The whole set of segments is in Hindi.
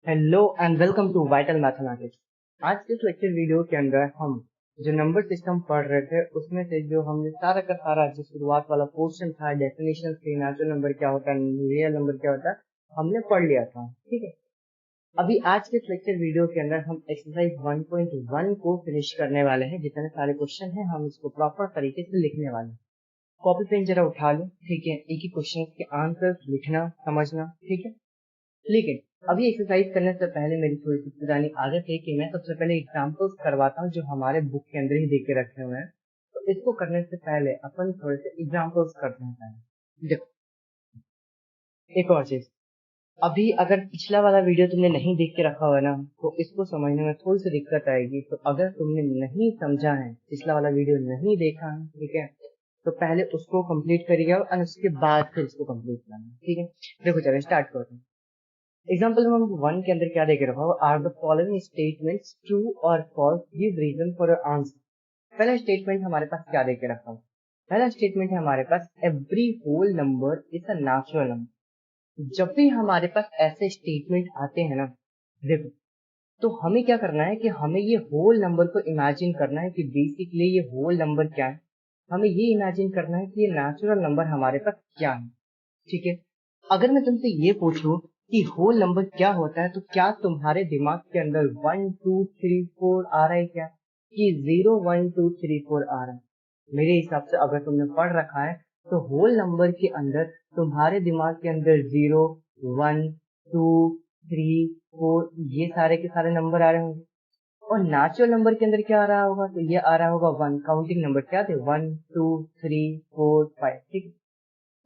Hello and welcome to vital mathematics. आज के इस लेक्चर वीडियो के अंदर हम जो नंबर सिस्टम पढ़ रहे थे उसमें से जो हमने सारा का सारा जो शुरुआत वाला पोर्शन था, डेफिनेशन थी, नेचुरल नंबर क्या होता है, रियल नंबर क्या होता है, हमने पढ़ लिया था। ठीक है, अभी आज के इस लेक्चर वीडियो के अंदर हम एक्सरसाइज 1.1 को फिनिश करने वाले हैं। जितने सारे क्वेश्चन हैं हम इसको प्रॉपर तरीके से लिखने वाले हैं। कॉपी पेन जरा उठा लो। ठीक है, एक ही क्वेश्चन के आंसर लिखना, समझना। ठीक है, लेकिन अभी एक्सरसाइज करने से पहले मेरी थोड़ी सी पुरानी आदत है कि मैं सबसे पहले एग्जांपल्स करवाता हूँ जो हमारे बुक के अंदर ही दे के रखे हुए हैं। तो इसको करने से पहले अपन थोड़े से एग्जांपल्स करते हैं पहले। देखो, एक और चीज, अभी अगर पिछला वाला वीडियो तुमने नहीं देख के रखा हुआ है ना, तो इसको समझने में थोड़ी सी दिक्कत आएगी। तो अगर तुमने नहीं समझा है, पिछला वाला वीडियो नहीं देखा है, ठीक है, तो पहले उसको कंप्लीट करिएगा और उसके बाद फिर इसको कंप्लीट करना। ठीक है, देखो चलो स्टार्ट करते हैं। एग्जाम्पल नंबर 1 के अंदर क्या देखे रखा हो, are the following statements true और false, give reason for your answer. पहला स्टेटमेंट हमारे पास क्या देके रखा हो, पहला स्टेटमेंट है हमारे पास every whole number is a natural number. जब भी हमारे पास ऐसे स्टेटमेंट आते हैं ना, देखो, तो हमें क्या करना है कि हमें ये होल नंबर को इमेजिन करना है कि बेसिकली ये होल नंबर क्या है। हमें ये इमेजिन करना है कि ये नेचुरल नंबर हमारे पास क्या है। ठीक है, अगर मैं तुमसे ये पूछूं कि होल नंबर क्या होता है, तो क्या तुम्हारे दिमाग के अंदर 1 2 3 4 आ रहा है क्या, कि 0 1 2 3 4 आ रहा है? मेरे हिसाब से अगर तुमने पढ़ रखा है तो होल नंबर के अंदर तुम्हारे दिमाग के अंदर 0 1 2 3 4 ये सारे के सारे नंबर आ रहे होंगे। और नेचुरल नंबर के अंदर क्या आ रहा होगा, तो ये आ रहा होगा 1। काउंटिंग नंबर क्या थे, 1 2 3 4 5। ठीक है,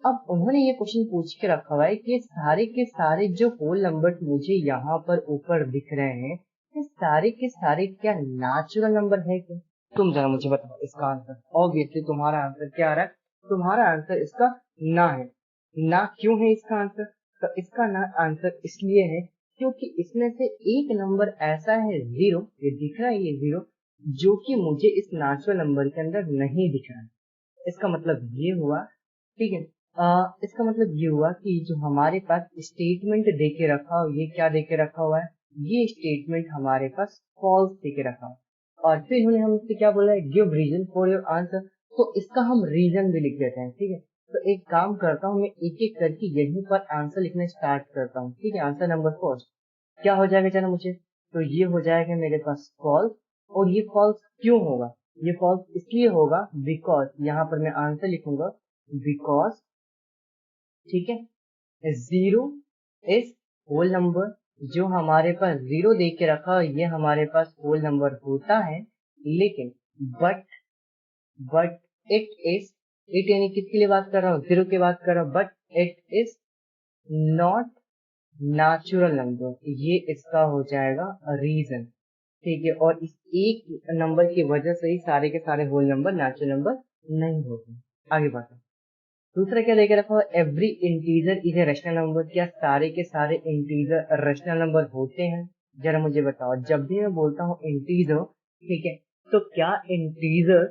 अब उन्होंने ये क्वेश्चन पूछ के रखा हुआ है कि सारे के सारे जो होल नंबर मुझे यहाँ पर ऊपर दिख रहे हैं, ये सारे के सारे क्या नेचुरल नंबर है क्या? तुम जरा मुझे बताओ इसका आंसर। ऑब्वियसली तुम्हारा आंसर क्या आ रहा है, तुम्हारा आंसर इसका ना है। ना क्यों है इसका आंसर? तो इसका ना आंसर इसलिए है क्योंकि इसमें से एक नंबर ऐसा है 0, ये दिख रहा है ये 0, जो कि मुझे इस नेचुरल नंबर के अंदर नहीं दिख रहा है। इसका मतलब ये हुआ, ठीक है, इसका मतलब ये हुआ कि जो हमारे पास स्टेटमेंट देके रखा हो, ये क्या देके रखा हुआ है, ये स्टेटमेंट हमारे पास फॉल्स देके रखा हो। और फिर इन्होंने हमसे क्या बोला है, give reason for your answer. तो इसका हम रीजन भी लिख देते हैं। ठीक है, तो एक काम करता हूँ, मैं एक एक करके यहीं पर आंसर लिखना स्टार्ट करता हूँ। ठीक है, आंसर नंबर फर्स्ट क्या हो जाएगा चलो मुझे, तो ये हो जाएगा मेरे पास फॉल्स। और ये फॉल्स क्यों होगा, ये फॉल्स इसलिए होगा बिकॉज, यहाँ पर मैं आंसर लिखूंगा बिकॉज, ठीक है, 0 इज होल नंबर। जो हमारे पास 0 दे के रखा है ये हमारे पास होल नंबर होता है, लेकिन बट इट इज, इट यानी किसके लिए बात कर रहा हूँ, 0 की बात कर रहा हूँ, but it is not natural number. ये इसका हो जाएगा रीजन। ठीक है, और इस एक नंबर की वजह से ही सारे के सारे होल नंबर नेचुरल नंबर नहीं होते। आगे बढ़ते हैं। दूसरा क्या देके रखा हुआ, every integer is a rational number. क्या सारे के सारे इंटीजर रैशनल नंबर होते हैं? जरा मुझे बताओ, जब भी मैं बोलता हूँ इंटीजर, ठीक है, तो क्या इंटीजर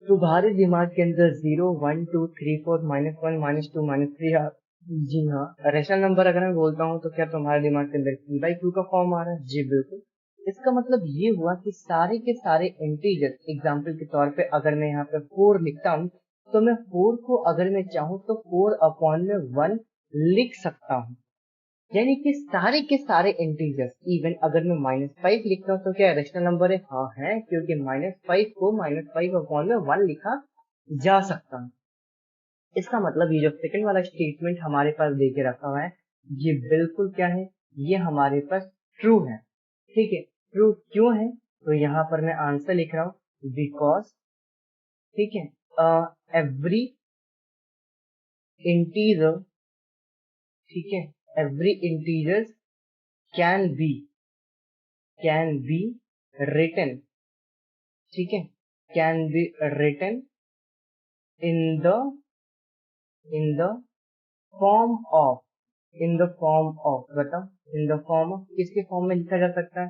तुम्हारे दिमाग के अंदर 0 1 2 3 4 -1 -2 -3 जी हाँ, रैशनल नंबर अगर मैं बोलता हूँ तो क्या तुम्हारे दिमाग के अंदर p/q का फॉर्म आ रहा है? जी बिल्कुल। इसका मतलब ये हुआ कि सारे के सारे इंटीजर, एग्जाम्पल के तौर पे अगर मैं यहाँ पे 4 लिखता हूँ, तो मैं 4 को अगर मैं चाहूँ तो 4/1 लिख सकता हूँ। यानी कि सारे के सारे इंटीजर्स, इवन अगर मैं -5 लिखता हूँ तो क्या रैशनल नंबर है? हाँ है, क्योंकि -5 को -5/1 लिखा जा सकता है। इसका मतलब ये जो सेकंड वाला स्टेटमेंट हमारे पास दे के रखा हुआ है, ये बिल्कुल क्या है, ये हमारे पास ट्रू है। ठीक है, ट्रू क्यों है, तो यहाँ पर मैं आंसर लिख रहा हूँ बिकॉज, ठीक है, एवरी इंटीजर, ठीक है, every integer can be can be written, ठीक है, can be written in the in the form of, in the form of, बताओ, इन द फॉर्म ऑफ किसके फॉर्म में लिखा जा सकता है?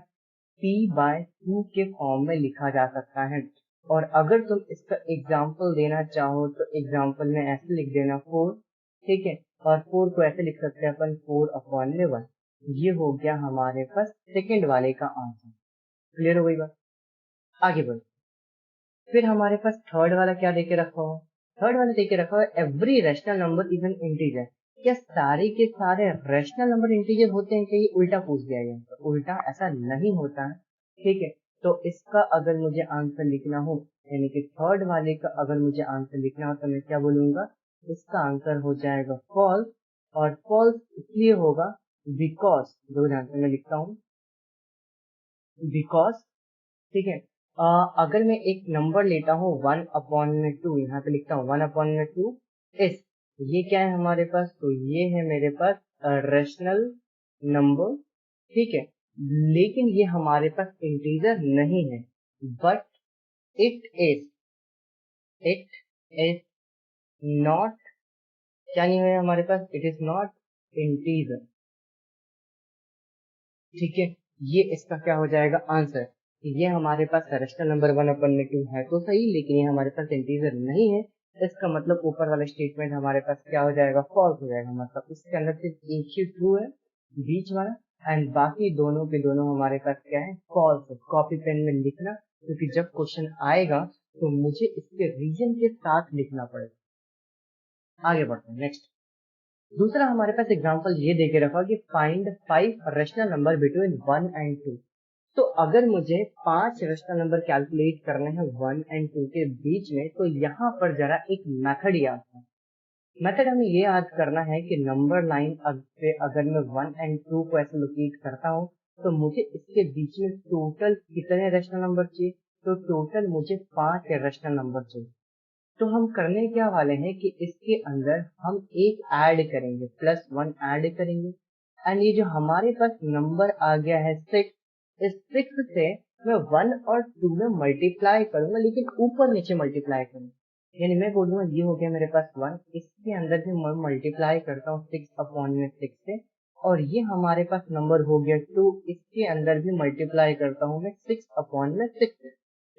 p/2 के फॉर्म में लिखा जा सकता है। और अगर तुम इसका एग्जाम्पल देना चाहो तो एग्जाम्पल में ऐसे लिख देना 4, ठीक है, और 4 को ऐसे लिख सकते हैं अपन 4/1। ये हो गया हमारे पास सेकंड वाले का आंसर। क्लियर हो गई बात? आगे बढ़ो। फिर हमारे पास थर्ड वाला क्या देके रखा हुआ? थर्ड वाला देके रखा हुआ every rational number is an integer. क्या सारे के सारे रैशनल नंबर इंटीजर होते हैं? क्या ये उल्टा पूछ दिया गया? तो उल्टा ऐसा नहीं होता है, ठीक है। तो इसका अगर मुझे आंसर लिखना हो, यानी कि थर्ड वाले का अगर मुझे आंसर लिखना हो, तो मैं क्या बोलूंगा? इसका आंसर हो जाएगा फॉल्स। और फॉल्स इसलिए होगा बिकॉज, जो ध्यान से मैं लिखता हूँ, बिकॉज, ठीक है। अगर मैं एक नंबर लेता हूँ 1/2, यहाँ पे लिखता हूँ 1/2 इस, ये क्या है हमारे पास? तो ये है मेरे पास रैशनल नंबर, ठीक है। लेकिन ये हमारे पास इंटीजर नहीं है, बट इट इज नॉट, क्या नहीं है हमारे पास? इट इज नॉट इंटीजर, ठीक है। ये इसका क्या हो जाएगा आंसर? ये हमारे पास रैशनल नंबर 1/2 है तो सही, लेकिन ये हमारे पास इंटीजर नहीं है। इसका मतलब ऊपर वाला स्टेटमेंट हमारे पास क्या हो जाएगा? फॉल्स हो जाएगा। मतलब इसके अंदर सिर्फ एक ही ट्रू है, बीच वाला, एंड बाकी दोनों के दोनों हमारे पास क्या है? फॉल्स है। कॉपी पेन में लिखना, क्योंकि जब क्वेश्चन आएगा तो मुझे इसके रीजन के साथ लिखना पड़ेगा। आगे बढ़ते हैं नेक्स्ट। दूसरा हमारे पास एग्जांपल ये देके रखा कि find 5 rational number between 1 and 2। तो अगर मुझे 5 रैशनल नंबर कैलकुलेट करने हैं 1 एंड 2 के बीच में, तो यहाँ पर जरा एक मेथड याद है। मेथड हमें ये याद करना है कि नंबर लाइन पे अगर मैं 1 एंड 2 को ऐसे लोकेट करता हूँ, तो मुझे इसके बीच में टोटल कितने रैशनल नंबर चाहिए? तो टोटल मुझे 5 रैशनल नंबर चाहिए। तो हम करने क्या वाले हैं कि इसके अंदर हम एक ऐड करेंगे, +1 ऐड करेंगे, एंड ये जो हमारे पास नंबर आ गया है 6, इस 6 से मैं 1 और 2 में मल्टीप्लाई करूंगा, लेकिन ऊपर नीचे मल्टीप्लाई करूंगा। यानी मैं बोलूंगा ये हो गया मेरे पास 1, इसके अंदर भी मैं मल्टीप्लाई करता हूँ 6/6 से, और ये हमारे पास नंबर हो गया 2, इसके अंदर भी मल्टीप्लाई करता हूँ मैं 6/6 से।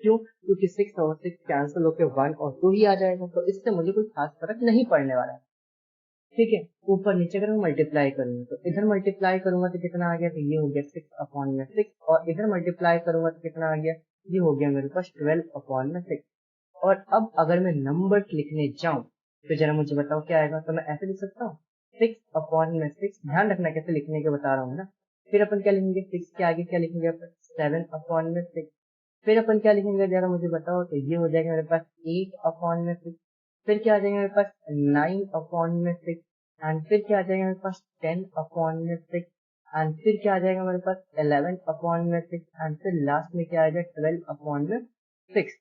क्यों? क्योंकि 6 और 6 कैंसिल होकर 1 और 2 ही आ जाएगा, तो इससे मुझे कोई खास फर्क नहीं पड़ने वाला है, ठीक है। ऊपर नीचे अगर मैं मल्टीप्लाई करूंगा, तो इधर मल्टीप्लाई करूंगा तो कितना आ गया? तो ये हो गया 6/6, और इधर मल्टीप्लाई करूंगा तो कितना आ गया? ये हो गया मेरे पास 12/6। और अब अगर मैं नंबर लिखने जाऊं, तो जरा मुझे बताओ क्या आएगा? तो मैं ऐसे लिख सकता हूँ 6/6, ध्यान रखना कैसे लिखने के बता रहा हूँ ना। फिर अपन क्या लिखेंगे? 6 के आगे क्या लिखेंगे अपन? 7/6। फिर अपन क्या लिखेंगे जरा मुझे बताओ? तो ये हो जाएगा मेरे पास 8/6। फिर क्या आ जाएगा मेरे पास? 9/6। एंड फिर क्या आ जाएगा मेरे पास? 10/6। एंड फिर क्या आ जाएगा मेरे पास? 11/6। एंड फिर लास्ट में क्या आ जाएगा? 12/6।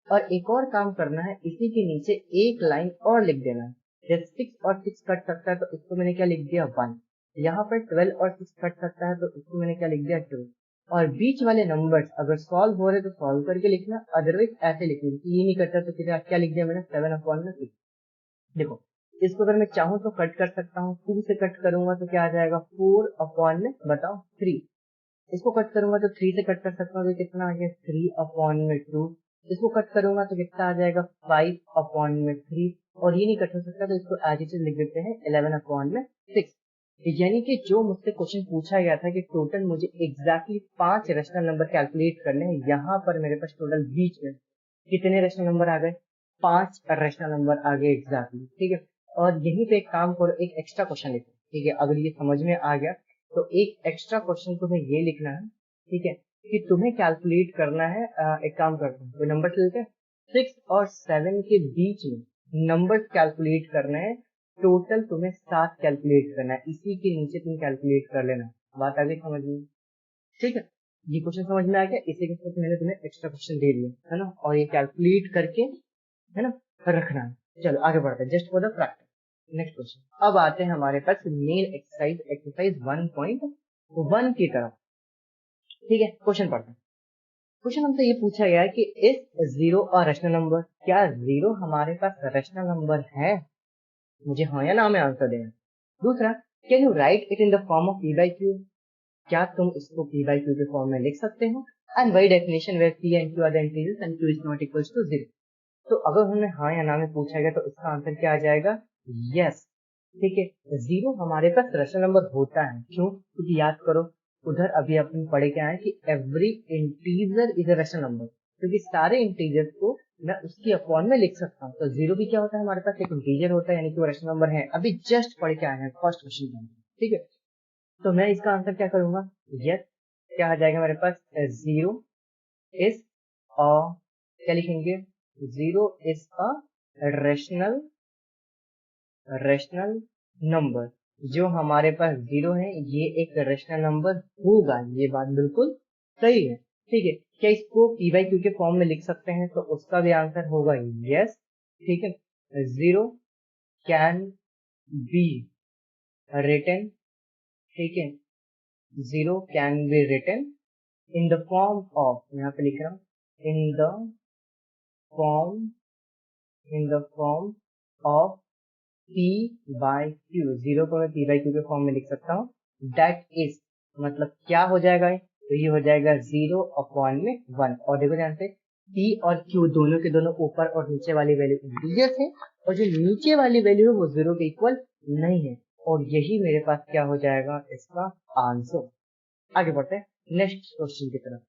और एक और काम करना है, इसी के नीचे एक लाइन और लिख देना है। जैसे 6 और 6 कट सकता है, तो इसको मैंने क्या लिख दिया? 1। यहाँ पर 12 और 6 कट सकता है, तो इसको मैंने क्या लिख दिया? 2। और बीच वाले नंबर्स अगर सॉल्व हो रहे तो सॉल्व करके लिखना, अदरवाइज ऐसे लिखना। ये नहीं करता तो क्या लिख दिया मैंने? 7/6। देखो, इसको अगर मैं चाहूँ तो कट कर सकता हूँ, 2 से कट करूंगा तो क्या आ जाएगा? 4/3। इसको कट करूंगा तो 3 से कट कर सकता हूँ, तो कितना आ गया? 3/2। इसको कट करूंगा तो कितना आ जाएगा? 5/3। और ये नहीं कट हो सकता, तो इसको एज इट इज लिख देते हैं 11/6। यानी कि जो मुझसे क्वेश्चन पूछा गया था कि टोटल मुझे एग्जैक्टली 5 रैशनल नंबर कैलकुलेट करने हैं, यहाँ पर मेरे पास टोटल बीच में कितने रैशनल नंबर आ गए? 5 रैशनल नंबर आ गए एग्जैक्टली, ठीक है। और यहीं पे एक काम करो, एक एक्स्ट्रा क्वेश्चन लिखो, ठीक है। अगर ये समझ में आ गया तो एक एक्स्ट्रा क्वेश्चन तुम्हें ये लिखना है, ठीक है, कि तुम्हें कैलकुलेट करना है। एक काम करते हैं, तो नंबर लेते हैं 6 और 7 के बीच में नंबर कैलकुलेट करना है। टोटल तुम्हें 7 कैलकुलेट करना है, इसी के नीचे तुम कैलकुलेट कर लेना। बात आ गई समझ में? ठीक है, ये क्वेश्चन समझ में आ गया। इसी के साथ मैंने तुम्हें एक्स्ट्रा क्वेश्चन दे दिया है ना, और ये कैलकुलेट करके, है ना, रखना है। चलो आगे बढ़ते हैं, just for the practice. Next question, अब आते हैं हमारे पास मेन एक्सरसाइज 1.1 की तरफ, ठीक है। क्वेश्चन पढ़ते हैं। क्वेश्चन हमसे ये पूछा गया है कि इस जीरो और रैशनल नंबर, क्या जीरो हमारे पास रैशनल नंबर है? मुझे हाँ या ना में आंसर देना। दूसरा, can you write it in the form of p by q? क्या तुम इसको पी बाई क्यू के फॉर्म में लिख सकते हो? And why definition where p and q are the integers and q is not equals to 0। तो अगर हमें हाँ या ना में पूछा गया तो इसका आंसर क्या आ जाएगा? यस। ठीक है, जीरो हमारे पास रेशनल नंबर होता है, क्यों? क्योंकि याद करो उधर अभी अपन पढ़े क्या है कि every integer is a rational number, क्योंकि सारे इंटीजर्स को मैं उसकी अपॉन में लिख सकता हूँ। तो जीरो भी क्या होता है हमारे पास, एक इंटीजर होता है, यानी कि वो रेशनल नंबर है। अभी जस्ट पढ़ के आए हैं फर्स्ट क्वेश्चन के अंदर, ठीक है। तो मैं इसका आंसर क्या करूंगा, यस, क्या आ जाएगा मेरे पास, जीरो इज अ, क्या लिखेंगे, zero is a rational rational number. जो हमारे पास जीरो है ये एक रेशनल नंबर होगा, ये बात बिल्कुल सही है, ठीक है। क्या इसको पी बाई क्यू के फॉर्म में लिख सकते हैं, तो उसका भी आंसर होगा यस, ठीक है। जीरो कैन बी रिटन, ठीक है, zero can be written in the form of, यहाँ पे लिख रहा हूँ, in the form of p by q. Zero को मैं पी बाई क्यू के फॉर्म में लिख सकता हूँ। दैट इज, मतलब क्या हो जाएगा, तो ये हो जाएगा जीरो अपॉन में वन। और देखो ध्यान से, पी और क्यू दोनों के दोनों ऊपर और नीचे वाली वैल्यू इंटीजर्स है, और जो नीचे वाली वैल्यू है वो जीरो के इक्वल नहीं है, और यही मेरे पास क्या हो जाएगा इसका आंसर। आगे बढ़ते हैं नेक्स्ट क्वेश्चन की तरफ।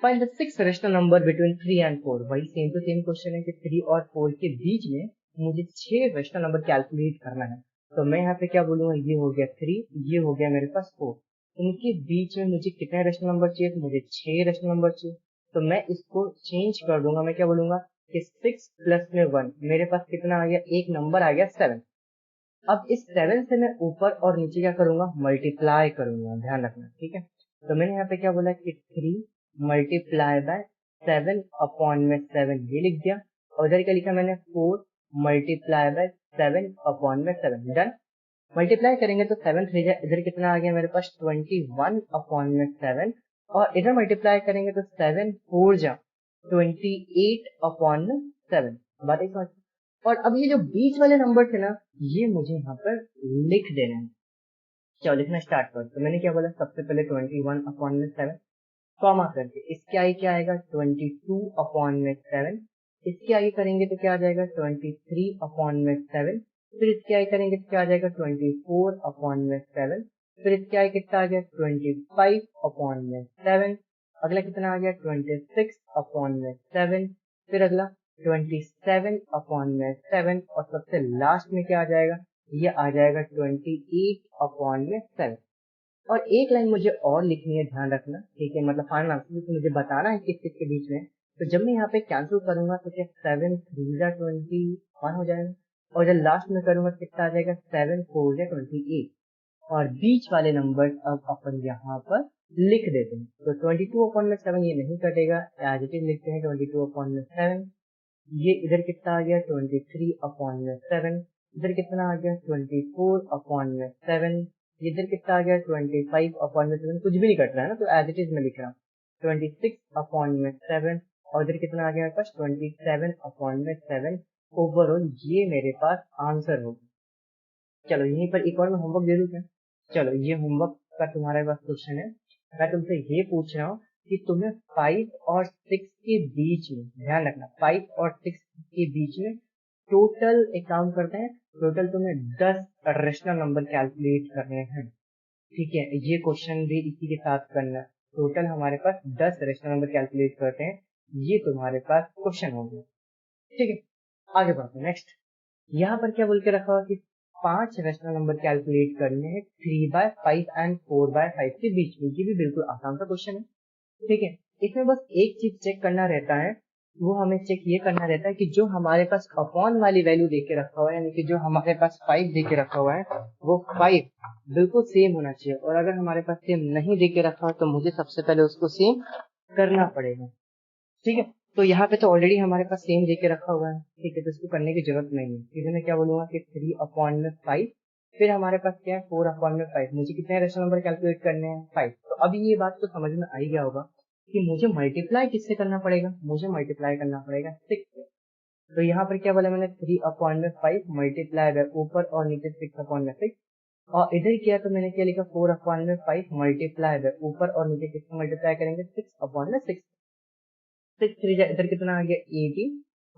Find the six rational number between 3 and 4। वही सेम टू सेम क्वेश्चन है कि 3 और 4 के बीच में मुझे 6 रेशनल नंबर कैलकुलेट करना है। तो मैं यहाँ पे क्या बोलूंगा, ये हो गया 3, ये हो गया मेरे पास 4, इनके बीच में मुझे कितने रेशनल नंबर चाहिए, तो मुझे 6 रेशनल नंबर चाहिए। तो मैं इसको चेंज कर दूंगा, मैं क्या बोलूंगा कि 6 प्लस में 1, मेरे पास कितना आ गया, एक नंबर आ गया 7। अब इस 7 से मैं ऊपर और नीचे क्या करूंगा, मल्टीप्लाई करूंगा, ध्यान रखना, ठीक है। तो मैंने यहाँ पे क्या बोला कि 3 मल्टीप्लाई बाय 7 अपॉन में 7, ये लिख दिया। और इधर क्या लिखा मैंने, 4 मल्टीप्लाई बाय 7 अपॉन में 7, डन। मल्टीप्लाई करेंगे तो 7 3 जा, इधर कितना आ गया मेरे पास 21 अपॉन में 7, और इधर मल्टीप्लाई करेंगे तो 7 4 जा 28 अपॉन में 7। बात एक समझ। और अब ये जो बीच वाले नंबर थे ना, ये मुझे यहाँ पर लिख देना है। चलो लिखना स्टार्ट कर। तो मैंने क्या बोला, सबसे पहले 21 अपॉन में 7 कॉमा करके, इसके आगे क्या आएगा 22 अपॉन में 7, इसके आगे करेंगे तो क्या आ जाएगा 23 अपॉन में 7, फिर इसके आगे करेंगे तो क्या आ जाएगा 24 अपॉन में 7, फिर इसके आगे कितना आ गया 25 अपॉन में 7, अगला कितना आ गया 26 अपॉन में 7, फिर अगला 27 अपॉन में 7, और सबसे लास्ट में क्या आ जाएगा, ये आ जाएगा 28 अपॉन में 7। और एक लाइन मुझे और लिखनी है, ध्यान रखना, ठीक है, मतलब फाइनल आंसर तो मुझे बताना है किस किस के बीच में। तो जब मैं यहाँ पे कैंसिल करूंगा तो क्या 7 3 जा 21 हो जाएगा, और जब लास्ट में करूंगा कितना आ जाएगा 7 4 जा 28, और बीच वाले नंबर अब अपन यहाँ पर लिख देते हैं। तो 22 अपॉन में 7 ये नहीं कटेगा, एज इट इज लिखते हैं 22 अपॉन में 7। ये इधर कितना आ गया 23 अपॉन में 7, इधर कितना आ गया 24 अपॉन में 7, इधर कितना आ गया 25 अपॉन में 7, कुछ भी नहीं कट रहा है ना, तो एज इट इज मैं लिख रहा हूँ 26 अपॉन में 7, और इधर कितना आ गया मेरे पास 27 अपॉन में 7। ओवरऑल ये मेरे पास आंसर होगा। चलो यहीं पर एक और मैं होमवर्क दे दूं क्या? चलो ये होमवर्क का तुम्हारे पास क्वेश्चन है, मैं तुमसे ये पूछ रहा हूँ कि तुम्हें 5 और 6 के बीच में, ध्यान रखना 5 और 6 के बीच में टोटल, एक काम करते हैं, टोटल तुम्हें 10 रेशनल नंबर कैलकुलेट करने हैं, ठीक है। ये क्वेश्चन भी इसी के साथ करना है। टोटल हमारे पास 10 रेशनल नंबर कैलकुलेट करते हैं, ये तुम्हारे पास क्वेश्चन हो गया, ठीक है। आगे बढ़ते हैं नेक्स्ट। यहाँ पर क्या बोल के रखा हुआ कि 5 रेशनल नंबर कैलकुलेट करने हैं 3/5 एंड 4/5 के बीच में। ये भी बिल्कुल आसान सा क्वेश्चन है, ठीक है। इसमें बस एक चीज चेक करना रहता है, वो हमें चेक ये करना रहता है कि जो हमारे पास अपॉन वाली वैल्यू देके रखा हुआ है, यानी कि जो हमारे पास 5 देके रखा हुआ है वो 5 बिल्कुल सेम होना चाहिए, और अगर हमारे पास सेम नहीं देके रखा हुआ तो मुझे सबसे पहले उसको सेम करना पड़ेगा, ठीक है। तो यहाँ पे तो ऑलरेडी हमारे पास सेम देके रखा हुआ है, ठीक है, तो इसको करने की जरूरत नहीं है। सीधे मैं क्या बोलूंगा कि 3 अपॉन में 5, फिर हमारे पास क्या है 4 अपॉन में 5, मुझे कितने रेशनल नंबर कैलकुलेट करने हैं 5। तो अभी ये बात तो समझ में आ ही गया होगा कि मुझे मल्टीप्लाई किससे करना पड़ेगा, मुझे मल्टीप्लाई करना पड़ेगा 6 से। तो यहाँ पर क्या बोला मैंने 3 अपॉन में 5 मल्टीप्लाई बाय ऊपर और नीचे 6 अपॉन में 6, और इधर किया तो मैंने क्या लिखा 4 अपॉन में 5 मल्टीप्लाई बाय ऊपर और नीचे किसको मल्टीप्लाई करेंगे 6 अपॉन में 6। 6 3 जा, इधर कितना आ गया 18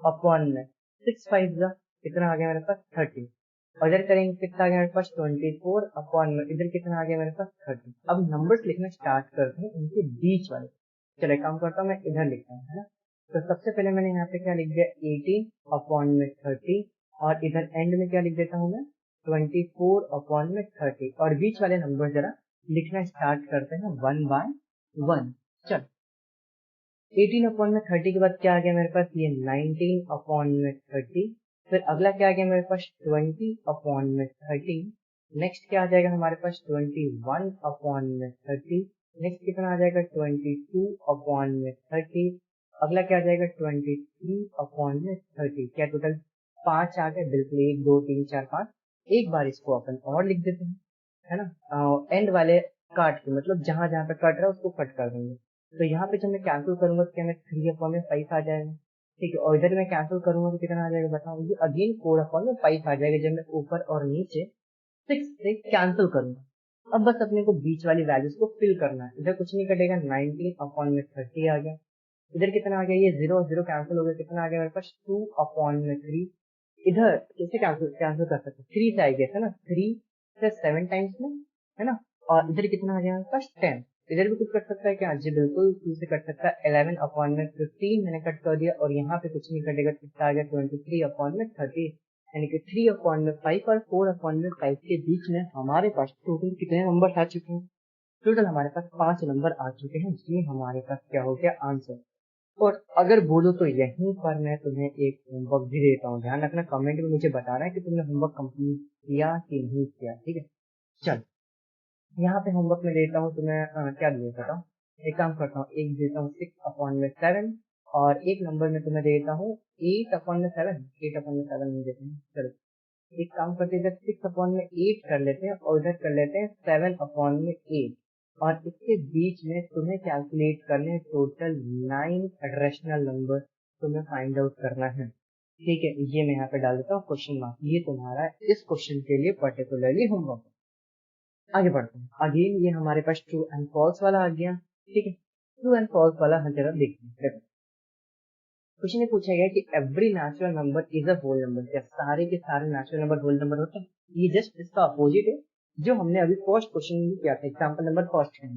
अपॉन में 6 5 जा, कितना आ गया मेरे पास 30, और इधर करेंगे कितना आ गया मेरे पास 24 अपॉन में इधर कितना आ गया मेरे पास 30। अब नंबर्स लिखना स्टार्ट करते हैं इनके बीच वाले। चलो एक काम करता हूँ, मैं इधर लिखता हूँ, है ना। तो सबसे पहले मैंने यहाँ पे क्या लिख दिया 18 अपॉन में 30, और इधर एंड में क्या लिख देता हूँ मैं 24 अपॉन में 30, और बीच वाले नंबर जरा लिखना स्टार्ट करते हैं 1 बाय 1। चल 18 अपॉन में 30 के बाद क्या आ गया मेरे पास ये 19 अपॉन में 30, फिर अगला क्या आ गया मेरे पास 20 अपॉन में 30, नेक्स्ट क्या आ जाएगा हमारे पास 21 अपॉन में 30, नेक्स्ट कितना आ जाएगा 22 अपॉन में 30, अगला क्या आ जाएगा 23 अपॉन में 30। क्या टोटल 5 आ गए, बिल्कुल 1 2 3 4 5। एक बार इसको अपन और लिख देते हैं, है ना, एंड वाले काट के, मतलब जहां जहां पे कट रहा है उसको कट कर देंगे। तो यहाँ पे जब मैं कैंसिल करूंगा तो क्या मैं 3 अपॉन में 5 आ जाएगा, ठीक है। और इधर मैं कैंसिल करूंगा तो कितना आ जाएगा बताओ, ये अगेन 4 अपॉन में 5 आ जाएगा जब मैं ऊपर और नीचे 6 से कैंसिल करूंगा। अब बस अपने को बीच वाली वैल्यूज को फिल करना है। इधर कुछ नहीं कटेगा, 19 अपॉन में 30 आ गया, इधर कितना आ गया ये 0 0 कैंसिल हो गया, कितना आ गया मेरे पास 2 अपॉन में 3। इधर कैसे कैंसिल कैंसिल कर सकते, 3 से आई गया था ना, 3 से 7 टाइम्स में, है ना। और इधर कितना आ गया मेरे पास 10। इधर भी कुछ कट सकता है क्या, जी बिल्कुल 2 से कट सकता है, 11 अपॉन में 15 मैंने कट कर दिया, और यहाँ पे कुछ नहीं कटेगा, कितना आ गया 23 अपॉन में 30, यानी कि 3 अपॉन में 5 और 4 अपॉन में 5 के बीच में हमारे पास टोटल कितने नंबर आ चुके हैं। टोटल हमारे पास 5 नंबर आ चुके हैं, जिसमें हमारे पास क्या हो गया आंसर। और अगर बोलो तो यहीं पर मैं तुम्हें एक होमवर्क भी देता हूँ, ध्यान रखना, कमेंट में मुझे बताना है कि तुमने होमवर्क कंप्लीट किया कि नहीं किया, ठीक है। चल यहाँ पे होमवर्क में देता हूँ तुम्हें, क्या दे देता हूँ, एक काम करता हूँ, एक देता हूँ 6 अपॉन में 7, और एक नंबर में तुम्हें देता हूँ 8 अपॉन में 7, 8 अपॉन में 7 में देते हैं। चलो एक काम करते हैं, इधर 6 अपॉन में 8 कर लेते हैं, और इधर कर लेते हैं 7 अपॉन में 8, और इसके बीच में तुम्हें कैलकुलेट करने टोटल 9 रेशनल नंबर तुम्हें फाइंड आउट करना है, ठीक है। ये मैं यहाँ पे डाल देता हूँ क्वेश्चन मार्क, ये तुम्हारा इस क्वेश्चन के लिए पर्टिकुलरली होमवर्क। आगे बढ़ते हैं, अगेन ये हमारे पास ट्रू एंड फॉल्स वाला आ गया, ठीक है। ट्रू एंड फॉल्स वाला हम जरा देखते हैं। देखो क्वेश्चन में पूछा गया कि every natural number is a whole number, क्या सारे के सारे नेचुरल नंबर होल नंबर होते हैं। ये जस्ट इसका अपोजिट है जो हमने अभी फर्स्ट क्वेश्चन में किया था, एग्जाम्पल नंबर फर्स्ट में।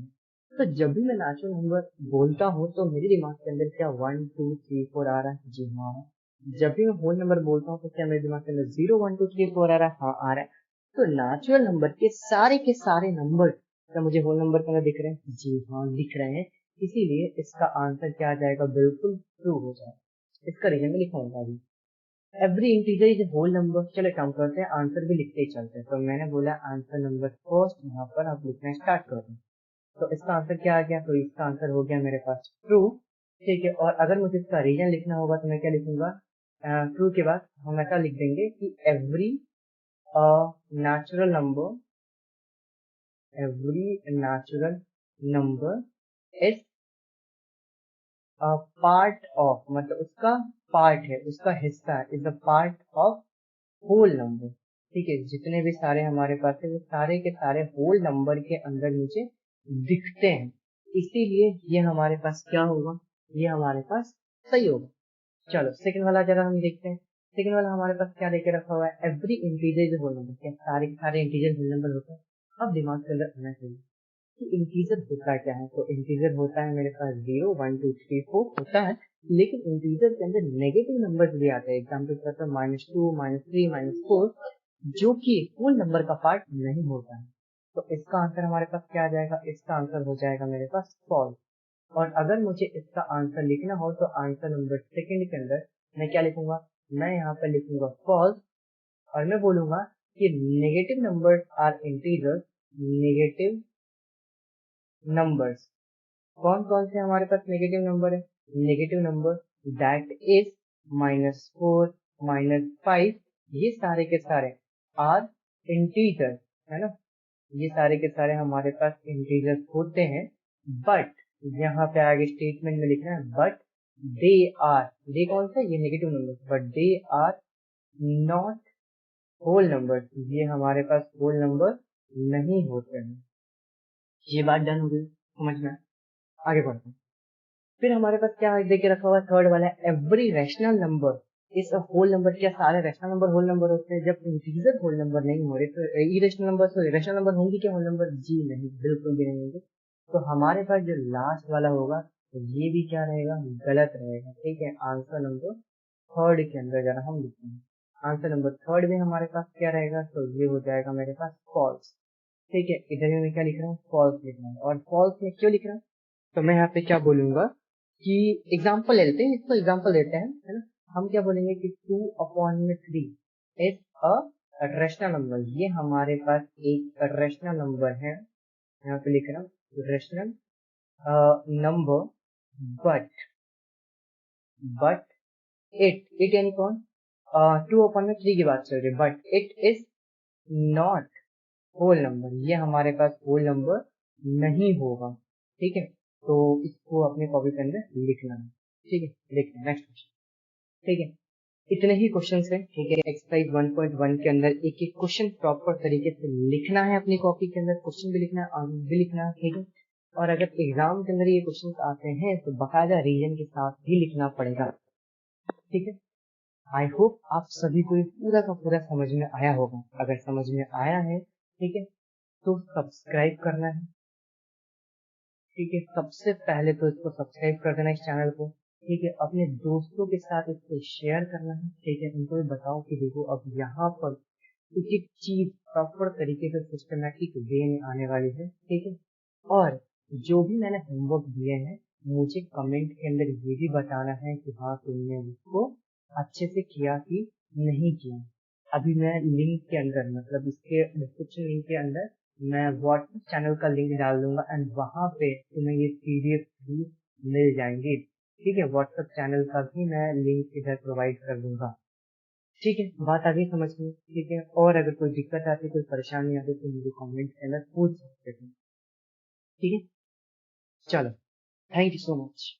तो जब भी मैं नेचुरल नंबर बोलता हूँ तो मेरे दिमाग के अंदर क्या 1 2 3 4 आ रहा है, जी हाँ। जब भी मैं होल नंबर बोलता हूँ तो क्या मेरे दिमाग के अंदर 0 1 2 3 4 आ रहा है, हाँ आ रहा है। तो नेचुरल नंबर के सारे नंबर क्या मुझे होल नंबर के अंदर दिख रहे हैं, जी हाँ दिख रहे हैं। इसीलिए इसका आंसर क्या आ जाएगा, बिल्कुल ट्रू हो जाएगा। इसका रीजन में लिखूंगा अभी, every integer is whole number. चलो काम करते हैं, आंसर भी लिखते ही चलते हैं। तो मैंने बोला आंसर नंबर फर्स्ट, यहाँ पर आप लिखना स्टार्ट कर दें। तो इसका आंसर क्या आ गया, तो इसका आंसर हो गया मेरे पास ट्रू, ठीक है। और अगर मुझे इसका रीजन लिखना होगा तो मैं क्या लिखूंगा, ट्रू के बाद हम ऐसा लिख देंगे कि every natural number, every natural number is part of, मतलब उसका पार्ट है, उसका हिस्सा है, is a part of whole number, ठीक है। जितने भी सारे हमारे पास है वो सारे के सारे होल नंबर के अंदर नीचे दिखते हैं, इसीलिए ये हमारे पास क्या होगा, ये हमारे पास सही होगा। चलो सेकंड वाला जरा हम देखते हैं। सेकंड वाला हमारे पास क्या लेके रखा हुआ है, every integer is whole number, क्या सारे के सारे इंटीजर होल नंबर होते हैं। अब दिमाग के अंदर आना चाहिए कि इंटीजर होता क्या है। तो इंटीजर होता है मेरे पास 0 1 2 3 4 होता है, लेकिन इंटीजर के अंदर नेगेटिव नंबर्स भी आते हैं, एग्जाम्पल के तौर पर -2 -3 -4, जो कि होल नंबर का पार्ट नहीं होता है। तो इसका आंसर हमारे पास क्या आ जाएगा, इसका आंसर हो जाएगा मेरे पास फॉल्स। और अगर मुझे इसका आंसर लिखना हो तो आंसर नंबर सेकंड के अंदर मैं क्या लिखूंगा, मैं यहाँ पर लिखूंगा फॉल्स, और मैं बोलूंगा कि negative numbers are integers, negative numbers कौन कौन से हमारे पास नेगेटिव नंबर है, नेगेटिव नंबर दैट इज -4 -5, ये सारे के सारे आर इंटीजर, है ना। ये सारे के सारे हमारे पास इंटीजर होते हैं, बट यहाँ पे आगे स्टेटमेंट में लिखना है बट दे आर, दे कौन सा, ये negative number, but they are not whole number, ये हमारे पास होल नंबर नहीं होते हैं। ये बात डन हो गई समझ में, आगे बढ़ते हैं। फिर हमारे पास क्या देके रखा हुआ है, थर्ड वाला एवरी रैशनल नंबर इस होल नंबर, क्या सारे रेशनल नंबर होल नंबर होते हैं? जब इंटीजर होल नंबर नहीं हो रहे तो इरेशनल नंबर, तो इरेशनल नंबर होंगे क्या होल नंबर? जी नहीं, बिल्कुल भी नहीं होंगे। तो हमारे पास जो लास्ट वाला होगा तो ये भी क्या रहेगा? गलत रहेगा। ठीक है, आंसर नंबर थर्ड के अंदर जरा हम लिखते हैं, आंसर नंबर थर्ड में हमारे पास क्या रहेगा? तो ये हो जाएगा मेरे पास फॉल्स। ठीक है, इधर में मैं क्या लिख रहा हूँ? फॉल्स लिख रहा हूँ। और फॉल्स में क्यों लिख रहा हूँ? तो मैं यहाँ पे क्या बोलूंगा कि एग्जाम्पल ले लेते हैं, इसको एग्जाम्पल लेते हैं, है ना। हम क्या बोलेंगे कि 2/3 इज अ रेशनल नंबर। ये हमारे पास एक रेशनल नंबर है, यहाँ पे लिख रहा हूँ rational number, but but it यानी कौन? 2/3 की बात चल रही है, but it is not whole number. ये हमारे पास होल नंबर नहीं होगा। ठीक है, तो इसको अपने कॉपी के अंदर लिखना है। ठीक है, लिखते हैं नेक्स्ट क्वेश्चन। ठीक है, इतने ही क्वेश्चन है। ठीक है, एक्सरसाइज 1.1 के अंदर एक एक क्वेश्चन प्रॉपर तरीके से लिखना है अपनी कॉपी के अंदर, क्वेश्चन भी लिखना है, आंसर भी लिखना है। ठीक है, और अगर एग्जाम के अंदर ये क्वेश्चन आते हैं तो बाकायदा रीजन के साथ ही लिखना पड़ेगा। ठीक है, आई होप आप सभी को ये पूरा का पूरा समझ में आया होगा। अगर समझ में आया है, ठीक है, तो सब्सक्राइब करना है। ठीक है, सबसे पहले तो इसको सब्सक्राइब कर देना इस चैनल को। ठीक है, अपने दोस्तों के साथ इसको शेयर करना है। ठीक है, उनको भी बताओ कि देखो अब यहाँ पर एक एक चीज प्रॉपर तरीके से सिस्टमेटिक वे में आने वाली है। ठीक है, और जो भी मैंने होमवर्क दिए हैं मुझे कमेंट के अंदर ये भी बताना है कि हाँ तुमने उसको अच्छे से किया कि नहीं किया। अभी मैं लिंक के अंदर, मतलब इसके डिस्क्रिप्शन लिंक के अंदर मैं व्हाट्सएप चैनल का लिंक डाल दूंगा एंड वहां पे तुम्हें ये पीडीएफ भी मिल जाएंगे। ठीक है, व्हाट्सएप चैनल का भी मैं लिंक इधर प्रोवाइड कर दूंगा। ठीक है, बात आ गई समझ में? ठीक है, और अगर कोई दिक्कत आती, कोई परेशानी आती तो मुझे कमेंट के अंदर पूछ सकते थे। ठीक है, चलो, थैंक यू सो मच।